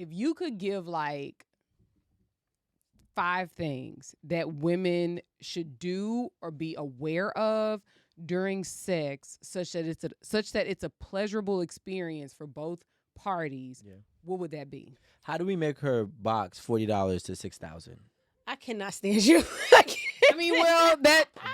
if you could give like 5 things that women should do or be aware of during sex, such that it's a pleasurable experience for both parties, what would that be? How do we make her box $40 to $6,000? I cannot stand you. I mean, well,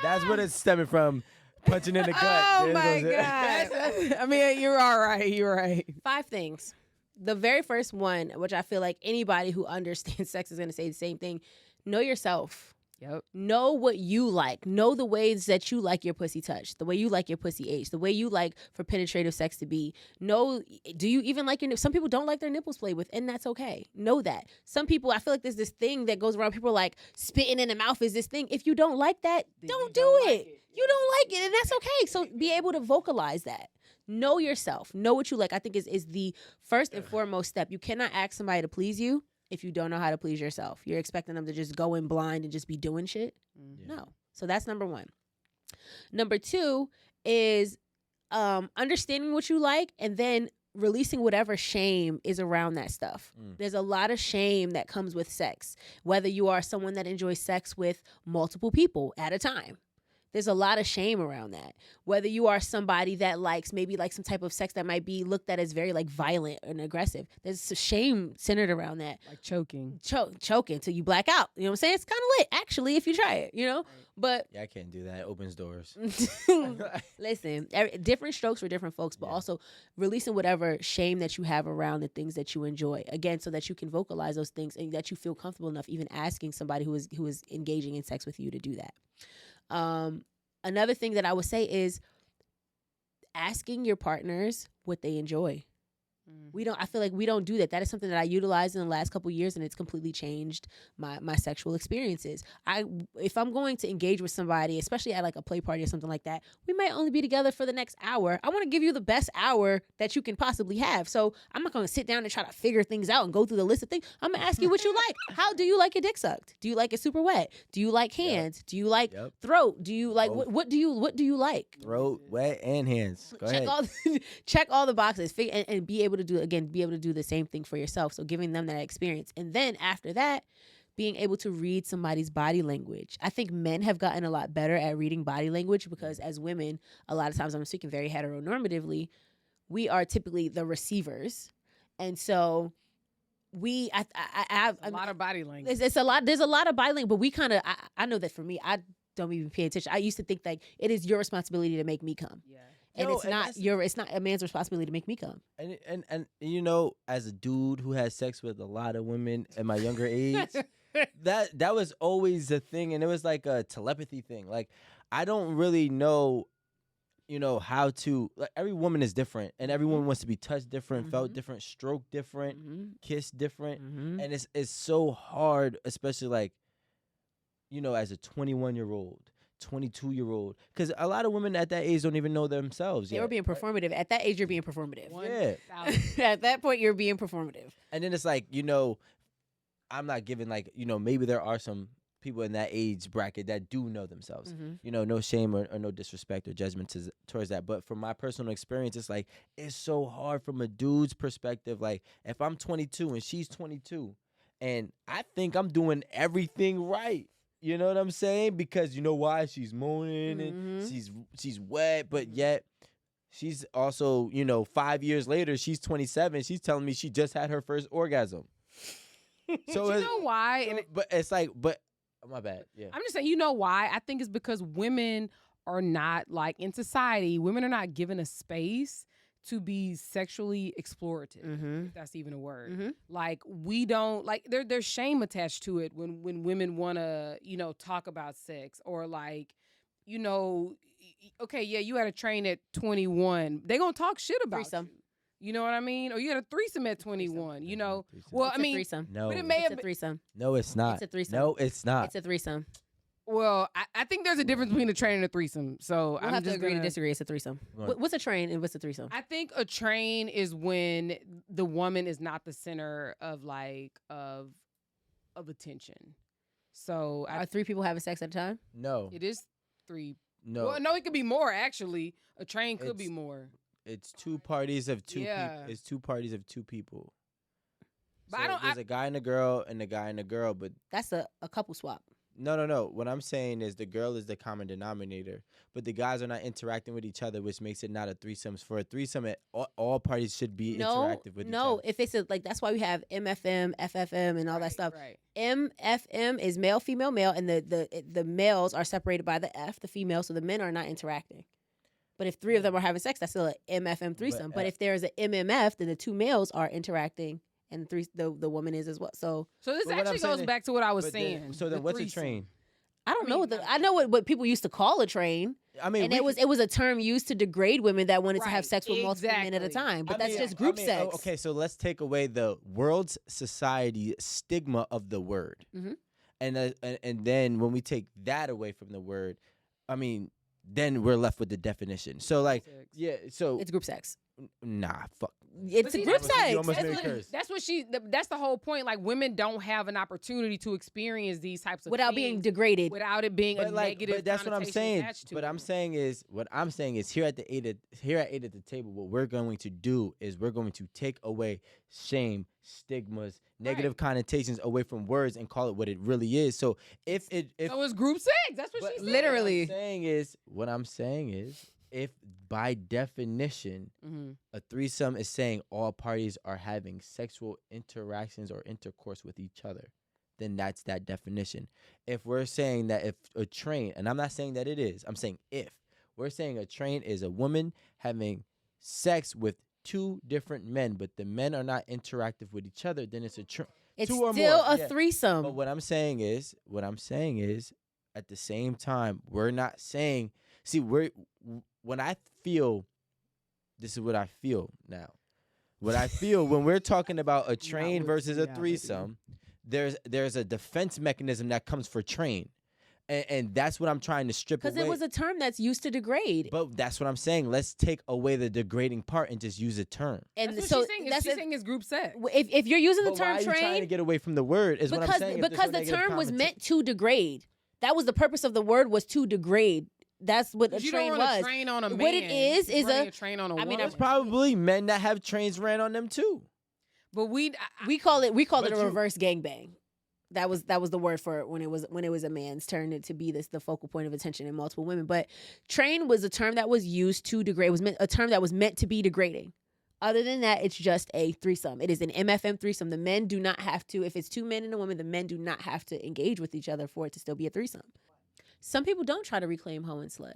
That's what it's stemming from. Punching in the gut. Oh There my goes it. God. I mean, you're all right. You're right. 5 things. The very first one, which I feel like anybody who understands sex is going to say the same thing. Know yourself. Yep. Know what you like. Know the ways that you like your pussy touched, the way you like your pussy aged, the way you like for penetrative sex to be. Know, do you even like your, some people don't like their nipples played with, and that's okay. Know that. Some people, I feel like there's this thing that goes around, people are like, spitting in the mouth is this thing. If you don't like that, Then don't you do don't it. like it. You don't like it, and that's okay. So be able to vocalize that. Know yourself. Know what you like. I think is the first and foremost step. You cannot ask somebody to please you if you don't know how to please yourself. You're expecting them to just go in blind and just be doing shit. No. So that's number 1. Number 2 is understanding what you like and then releasing whatever shame is around that stuff. There's a lot of shame that comes with sex, whether you are someone that enjoys sex with multiple people at a time. There's a lot of shame around that. Whether you are somebody that likes maybe like some type of sex that might be looked at as very like violent and aggressive. There's a shame centered around that. Like choking. Choking till you black out. You know what I'm saying? It's kind of lit, actually, if you try it, you know? But Yeah, I can't do that. It opens doors. listen, different strokes for different folks, but also releasing whatever shame that you have around the things that you enjoy. Again, so that you can vocalize those things and that you feel comfortable enough even asking somebody who is engaging in sex with you to do that. Another thing that I would say is asking your partners what they enjoy. I feel like we don't do that. That is something that I utilized in the last couple of years, and it's completely changed my sexual experiences. If I'm going to engage with somebody, especially at like a play party or something like that, we might only be together for the next hour. I want to give you the best hour that you can possibly have. So I'm not going to sit down and try to figure things out and go through the list of things. I'm going to ask you what you like. How do you like your dick sucked? Do you like it super wet? Do you like hands? Do you like throat? Do you like what do you like? Throat, wet, and hands. Go ahead. Check all the boxes and be able to do the same thing for yourself. So giving them that experience. And then after that, being able to read somebody's body language. I think men have gotten a lot better at reading body language because as women, a lot of times, I'm speaking very heteronormatively, we are typically the receivers. And so I have a lot of body language. There's a lot of body language, but we kind of, I know that for me, I don't even pay attention. I used to think like it is your responsibility to make me come. Yeah. And it's not a man's responsibility to make me come. And you know, as a dude who has sex with a lot of women at my younger age, that was always a thing, and it was like a telepathy thing. Like I don't really know, you know, how to. Like every woman is different, and every woman wants to be touched different, felt different, stroked different, kissed different, and it's so hard, especially like, you know, as a 21-year-old. 22-year-old, because a lot of women at that age don't even know themselves yet. They were being performative. At that age, you're being performative. Yeah. At that point, you're being performative. And then it's like, you know, I'm not giving like, you know, maybe there are some people in that age bracket that do know themselves. You know, no shame or no disrespect or judgment towards that. But from my personal experience, it's like, it's so hard from a dude's perspective. Like, if I'm 22 and she's 22, and I think I'm doing everything right. You know what I'm saying? Because you know why? She's moaning and she's wet, but yet she's also, you know, 5 years later, she's 27. She's telling me she just had her first orgasm. So you know why? So, but it's like, but my bad. Yeah. I'm just saying, you know why? I think it's because women are not like in society. Women are not given a space to be sexually explorative, if that's even a word. Like we don't like there's shame attached to it when women want to, you know, talk about sex or like, you know, okay, yeah, you had a train at 21. They gonna talk shit about Threesome. You know what I mean? Or you had a threesome at 21. You know, well, It's I mean, a threesome. No, but it may It's have a been, threesome. no, it's not. It's a threesome. No, it's not. It's a threesome. well, I think there's a difference between a train and a threesome. So We'll I'm have to just agree gonna to disagree. It's a threesome. Right. What's a train and what's a threesome? I think a train is when the woman is not the center of like of attention. So Are 3 people having sex at a time? No. it is 3. No. Well, no, it could be more actually. A train could be It's- more. It's 2 parties of 2 Yeah. people. It's 2 parties of 2 people. But So I don't. there's a guy and a girl and a guy and a girl, but That's a couple swap. no. What I'm saying is the girl is the common denominator, but the guys are not interacting with each other, which makes it not a threesome. For a threesome, all parties should be interactive with each other. If it's like that's why we have MFM, FFM, and all that stuff. Right. MFM is male, female, male, and the males are separated by the F, the female, so the men are not interacting. But if 3 of them are having sex, that's still an MFM threesome. But if there is an MMF, then the 2 males are interacting, and the woman is as well. So this But what actually I'm saying goes is- back to what I was But saying. then, so then, the what's a threesome. train? I don't I know mean, I know what people used to call a train, I mean, and we it was a term used to degrade women that wanted to have Right, sex with multiple men at a exactly. time. But I that's mean, just group sex. Okay, so let's take away the world's society stigma of the word, Mhm. and then when we take that away from the word, I mean, then we're left with the definition. So like, Sex. yeah, so It's group sex. nah, fuck. It's But see, group that's what you sex. almost made That's a what- curse. That's what that's the whole point. Like women don't have an opportunity to experience these types of Without being things degraded. without it being a But like, negative. but that's what I'm connotation saying. attached to What it. I'm saying is here at eight at the table. What we're going to do is we're going to take away shame, stigmas, negative connotations away from words and call it what it really is. So if So it's group sex. That's what she said. Literally. what I'm saying is if by definition Mhm. a threesome is saying all parties are having sexual interactions or intercourse with each other, then that's that definition. If we're saying that if a train, and I'm not saying that it is, I'm saying if we're saying a train is a woman having sex with 2 different men, but the men are not interactive with each other, then it's a train. It's 2 or still more, a yeah. threesome. But what I'm saying is, at the same time, we're not saying. See, when I feel, this is what I feel now. What I feel when we're talking about a train with versus a reality. threesome, there's a defense mechanism that comes for train, and that's what I'm trying to strip away. Because it was a term that's used to degrade. But that's what I'm saying. Let's take away the degrading part and just use a term. And That's so what she's saying. She's saying it's group sex. if you're using the But term why are you trying to train, get away from the word? Is what I'm saying. If there's because no the negative term was connotation- meant to degrade. That was the purpose of the word, was to degrade. That's what a You train don't run was. a train on a man. What it is You're running a- a train on a I mean, woman. There's probably men that have trains ran on them too. But we We call it But a you- reverse gangbang. That was the word for it when it was a man's turn to be the focal point of attention in multiple women. But train was a term that was used to degrade. It was a term that was meant to be degrading. Other than that, it's just a threesome. It is an MFM threesome. The men do not have to. If it's 2 men and a woman, the men do not have to engage with each other for it to still be a threesome. Some people don't try to reclaim hoe and slut,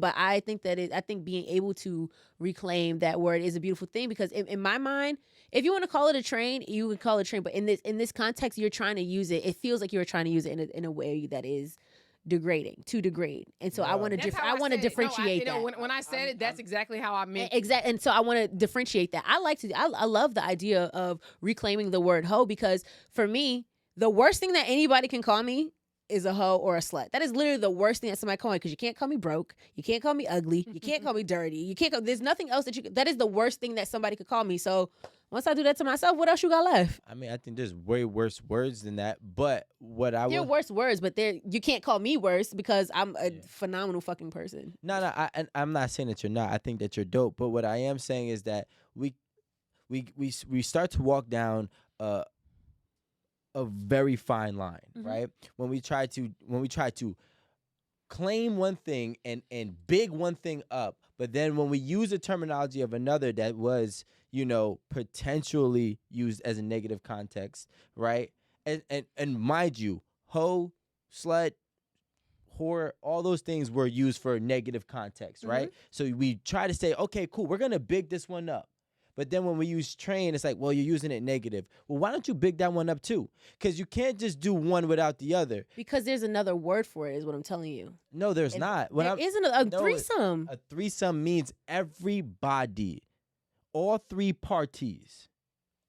but I think I think being able to reclaim that word is a beautiful thing, because in my mind, if you want to call it a train, you can call it a train. But in this context, you're trying to use it. It feels like you're trying to use it in a way that is degrading, to degrade. And so I want That's to how I want to said it. No, differentiate that. When I said it, that's exactly how I meant. Exactly. And so I want to differentiate that. I love the idea of reclaiming the word hoe, because for me, the worst thing that anybody can call me is a hoe or a slut. That is literally the worst thing that somebody call me, because you can't call me broke, you can't call me ugly, you can't call me dirty, there's nothing else that is the worst thing that somebody could call me. So once I do that to myself, what else you got left? I mean, I think there's way worse words than that. But what I They're will worse words, but you can't call me worse, because I'm a phenomenal fucking person. No, I'm not saying that you're not. I think that you're dope. But what I am saying is that we start to walk down a very fine line, Mhm. right? When we try to claim one thing and big one thing up, but then when we use the terminology of another that was, potentially used as a negative context, right? And mind you, hoe, slut, whore, all those things were used for negative context, right? So we try to say, okay, cool, we're gonna big this one up. But then when we use train, it's like, well, you're using it negative. Well, why don't you big that one up too? Because you can't just do one without the other. Because there's another word for it, is what I'm telling you. No, there's not. When There isn't a No, threesome. a threesome means everybody, all 3 parties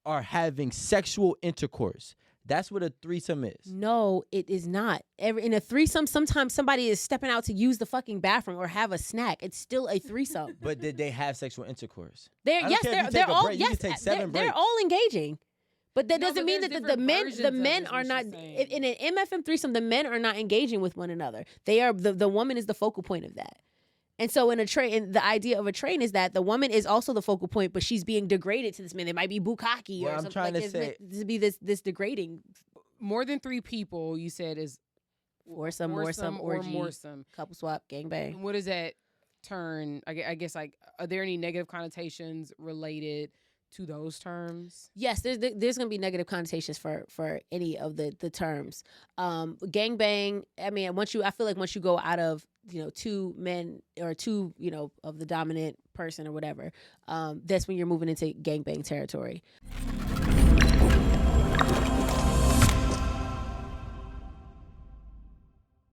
are having sexual intercourse. That's what a threesome is. No, it is not. In a threesome, sometimes somebody is stepping out to use the fucking bathroom or have a snack. It's still a threesome. But did they have sexual intercourse? They're I don't care if you they're take a all break, you yes, can take 7 they're breaks. all engaging. But that No, doesn't but mean there's that the different men versions of men it, is are what not she's saying. in an MFM threesome. The men are not engaging with one another. They are the woman is the focal point of that. And so in a train, the idea of a train is that the woman is also the focal point, but she's being degraded to this man. It might be bukkake Well, or I'm something trying like to this. say- To be this degrading More than 3 people, you said, is foursome, or orgy, moresome. couple swap, gangbang. And what does that turn? I guess, like, are there any negative connotations related to those terms? Yes, there's going to be negative connotations for any of the terms. Gangbang. I mean, I feel like once you go out of 2 men or 2 of the dominant person or whatever, that's when you're moving into gangbang territory.